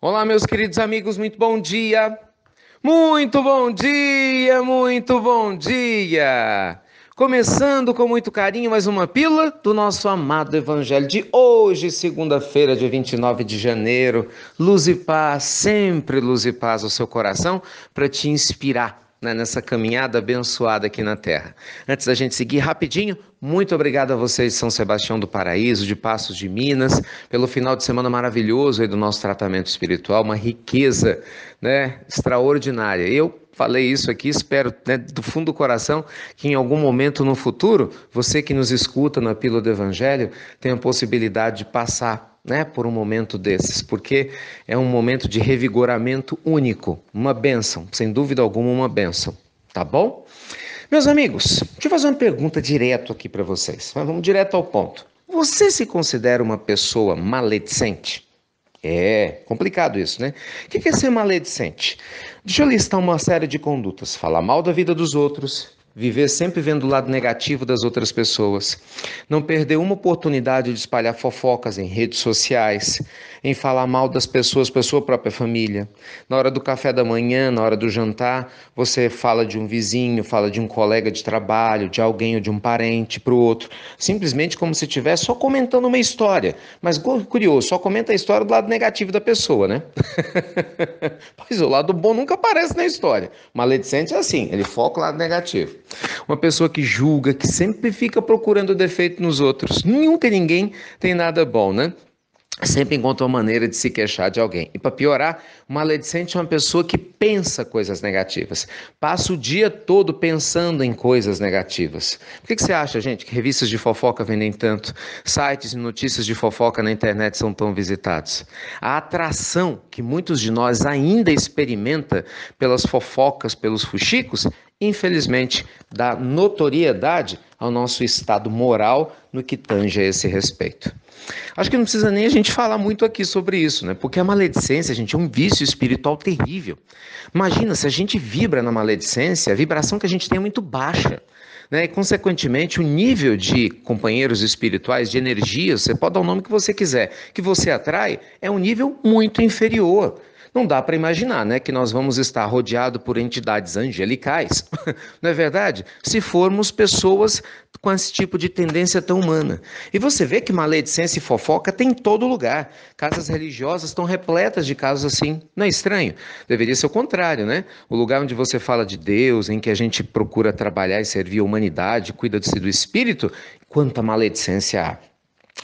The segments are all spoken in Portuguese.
Olá, meus queridos amigos, muito bom dia! Muito bom dia, muito bom dia! Começando com muito carinho mais uma pílula do nosso amado Evangelho de hoje, segunda-feira, dia 29 de janeiro. Luz e paz, sempre luz e paz ao seu coração, para te inspirar, né, nessa caminhada abençoada aqui na Terra. Antes da gente seguir rapidinho, muito obrigado a vocês de São Sebastião do Paraíso, de Passos de Minas, pelo final de semana maravilhoso aí do nosso tratamento espiritual, uma riqueza, né, extraordinária. Eu falei isso aqui, espero, né, do fundo do coração que em algum momento no futuro, você que nos escuta na Pílula do Evangelho tenha a possibilidade de passar, né, por um momento desses, porque é um momento de revigoramento único, uma bênção, sem dúvida alguma uma bênção, tá bom? Meus amigos, deixa eu fazer uma pergunta direto aqui para vocês. Vamos direto ao ponto. Você se considera uma pessoa maledicente? É complicado isso, né? O que é ser maledicente? Deixa eu listar uma série de condutas: falar mal da vida dos outros, viver sempre vendo o lado negativo das outras pessoas, não perder uma oportunidade de espalhar fofocas em redes sociais, em falar mal das pessoas para sua própria família. Na hora do café da manhã, na hora do jantar, você fala de um vizinho, fala de um colega de trabalho, de alguém ou de um parente para o outro, simplesmente como se estivesse só comentando uma história. Mas curioso, só comenta a história do lado negativo da pessoa, né? Pois o lado bom nunca aparece na história. Maledicente é assim, ele foca o lado negativo. Uma pessoa que julga, que sempre fica procurando defeito nos outros. Nunca ninguém tem nada bom, né? Sempre encontra uma maneira de se queixar de alguém. E para piorar, o maledicente é uma pessoa que pensa coisas negativas. Passa o dia todo pensando em coisas negativas. Por que você acha, gente, que revistas de fofoca vendem tanto? Sites e notícias de fofoca na internet são tão visitados? A atração que muitos de nós ainda experimenta pelas fofocas, pelos fuxicos, infelizmente, dá notoriedade ao nosso estado moral no que tange a esse respeito. Acho que não precisa nem a gente falar muito aqui sobre isso, né? Porque a maledicência, gente, é um vício espiritual terrível. Imagina, se a gente vibra na maledicência, a vibração que a gente tem é muito baixa, né? E, consequentemente, o nível de companheiros espirituais, de energias, você pode dar o nome que você quiser, que você atrai, é um nível muito inferior. Não dá para imaginar, né, que nós vamos estar rodeados por entidades angelicais, não é verdade? Se formos pessoas com esse tipo de tendência tão humana. E você vê que maledicência e fofoca tem em todo lugar. Casas religiosas estão repletas de casos assim. Não é estranho? Deveria ser o contrário, né? O lugar onde você fala de Deus, em que a gente procura trabalhar e servir a humanidade, cuida-se do espírito, quanta maledicência há.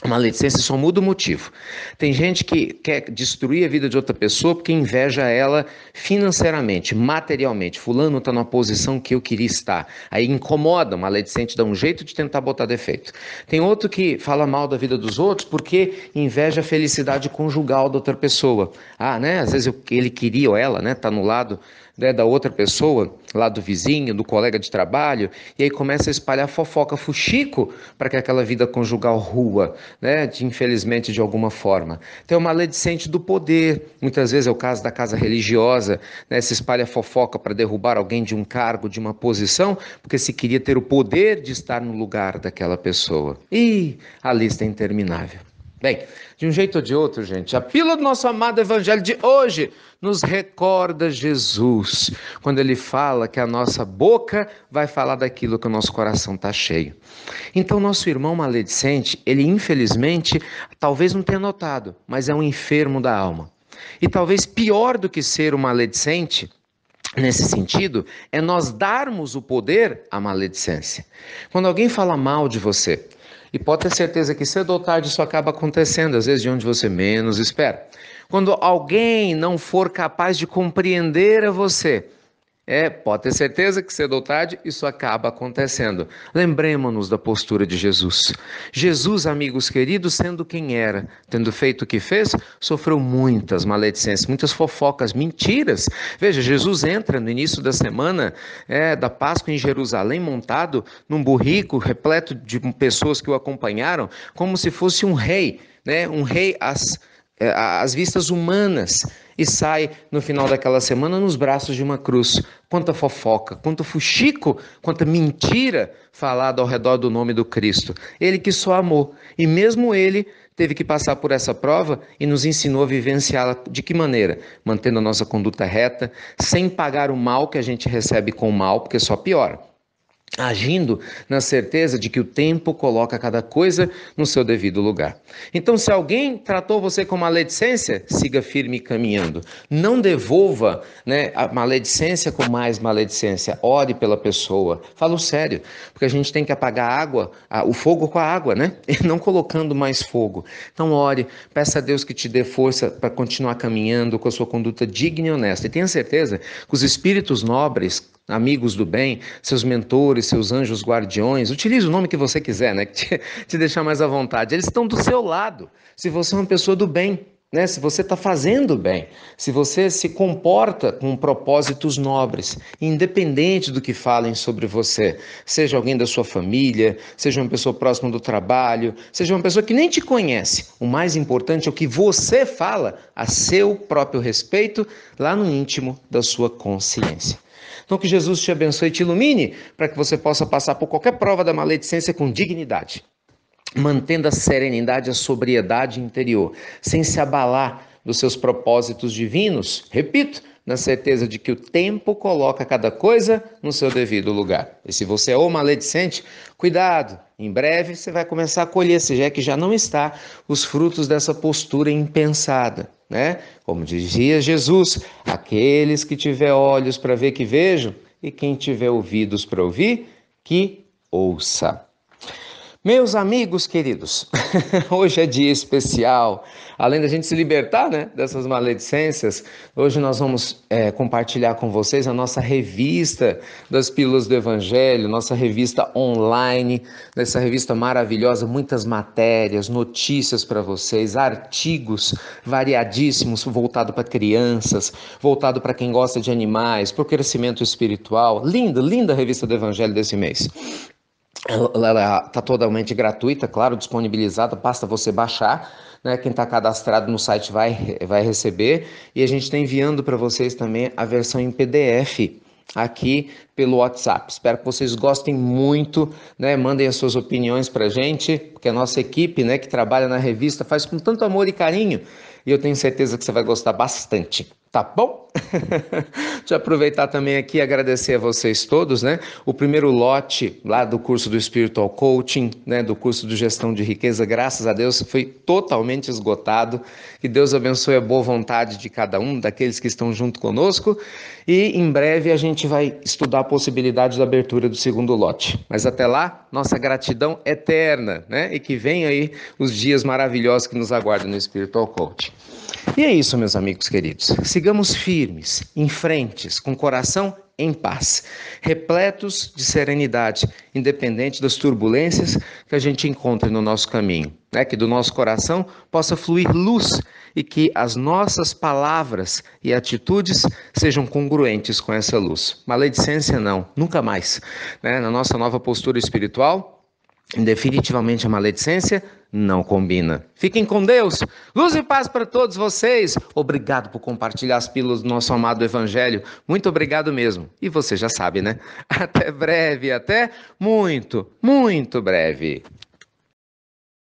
A maledicência só muda o motivo. Tem gente que quer destruir a vida de outra pessoa porque inveja ela financeiramente, materialmente. Fulano está numa posição que eu queria estar. Aí incomoda, o maledicente dá um jeito de tentar botar defeito. Tem outro que fala mal da vida dos outros porque inveja a felicidade conjugal da outra pessoa. Ah, né? Às vezes ele queria ou ela, né? Tá no lado, né, da outra pessoa, lá do vizinho, do colega de trabalho, e aí começa a espalhar fofoca, fuxico, para que aquela vida conjugal rua, né, infelizmente de alguma forma. Tem o maledicente do poder, muitas vezes é o caso da casa religiosa, né, se espalha fofoca para derrubar alguém de um cargo, de uma posição, porque se queria ter o poder de estar no lugar daquela pessoa. E a lista é interminável. Bem, de um jeito ou de outro, gente, a pílula do nosso amado evangelho de hoje nos recorda Jesus, quando ele fala que a nossa boca vai falar daquilo que o nosso coração está cheio. Então, nosso irmão maledicente, ele infelizmente, talvez não tenha notado, mas é um enfermo da alma. E talvez pior do que ser um maledicente, nesse sentido, é nós darmos o poder à maledicência. Quando alguém fala mal de você, e pode ter certeza que cedo ou tarde isso acaba acontecendo, às vezes de onde você menos espera. Quando alguém não for capaz de compreender a você, pode ter certeza que cedo ou tarde isso acaba acontecendo. Lembremos-nos da postura de Jesus. Jesus, amigos queridos, sendo quem era, tendo feito o que fez, sofreu muitas maledicências, muitas fofocas, mentiras. Veja, Jesus entra no início da semana da Páscoa em Jerusalém, montado num burrico, repleto de pessoas que o acompanharam, como se fosse um rei, né? Um rei às vistas humanas e sai no final daquela semana nos braços de uma cruz. Quanta fofoca, quanto fuxico, quanta mentira falada ao redor do nome do Cristo. Ele que só amou, e mesmo ele teve que passar por essa prova e nos ensinou a vivenciá-la de que maneira? Mantendo a nossa conduta reta, sem pagar o mal que a gente recebe com o mal, porque só piora. Agindo na certeza de que o tempo coloca cada coisa no seu devido lugar. Então, se alguém tratou você com maledicência, siga firme caminhando. Não devolva, a maledicência com mais maledicência. Ore pela pessoa. Falo sério, porque a gente tem que apagar o fogo com a água, E não colocando mais fogo. Então, ore, peça a Deus que te dê força para continuar caminhando com a sua conduta digna e honesta. E tenha certeza que os espíritos nobres, amigos do bem, seus mentores, seus anjos guardiões, utilize o nome que você quiser, que te deixar mais à vontade. Eles estão do seu lado, se você é uma pessoa do bem, se você está fazendo bem, se você se comporta com propósitos nobres, independente do que falem sobre você, seja alguém da sua família, seja uma pessoa próxima do trabalho, seja uma pessoa que nem te conhece. O mais importante é o que você fala a seu próprio respeito, lá no íntimo da sua consciência. Então que Jesus te abençoe e te ilumine para que você possa passar por qualquer prova da maledicência com dignidade, mantendo a serenidade, a sobriedade interior, sem se abalar dos seus propósitos divinos, repito, na certeza de que o tempo coloca cada coisa no seu devido lugar. E se você é o maledicente, cuidado, em breve você vai começar a colher, se é que já não está, os frutos dessa postura impensada. Como dizia Jesus, aqueles que tiver olhos para ver que vejam, e quem tiver ouvidos para ouvir, que ouça. Meus amigos queridos, hoje é dia especial. Além da gente se libertar, dessas maledicências, hoje nós vamos compartilhar com vocês a nossa revista das Pílulas do Evangelho, nossa revista online, essa revista maravilhosa, muitas matérias, notícias para vocês, artigos variadíssimos, voltado para crianças, voltado para quem gosta de animais, para o crescimento espiritual. Linda, linda revista do Evangelho desse mês. Ela está totalmente gratuita, claro, disponibilizada, basta você baixar, Quem está cadastrado no site vai receber, e a gente está enviando para vocês também a versão em PDF aqui pelo WhatsApp. Espero que vocês gostem muito, Mandem as suas opiniões para a gente, porque a nossa equipe, que trabalha na revista faz com tanto amor e carinho, e eu tenho certeza que você vai gostar bastante. Tá bom? Deixa eu aproveitar também aqui e agradecer a vocês todos, O primeiro lote lá do curso do Spiritual Coaching, do curso de Gestão de Riqueza, graças a Deus, foi totalmente esgotado. Que Deus abençoe a boa vontade de cada um, daqueles que estão junto conosco. E em breve a gente vai estudar a possibilidade da abertura do segundo lote. Mas até lá, nossa gratidão eterna, E que venham aí os dias maravilhosos que nos aguardam no Spiritual Coaching. E é isso, meus amigos queridos. Sigamos firmes, em frente, com o coração em paz, repletos de serenidade, independente das turbulências que a gente encontre no nosso caminho. Que do nosso coração possa fluir luz e que as nossas palavras e atitudes sejam congruentes com essa luz. Maledicência não, nunca mais. Na nossa nova postura espiritual, definitivamente a maledicência não combina. Fiquem com Deus. Luz e paz para todos vocês. Obrigado por compartilhar as pílulas do nosso amado Evangelho. Muito obrigado mesmo. E você já sabe, Até breve, até muito, muito breve.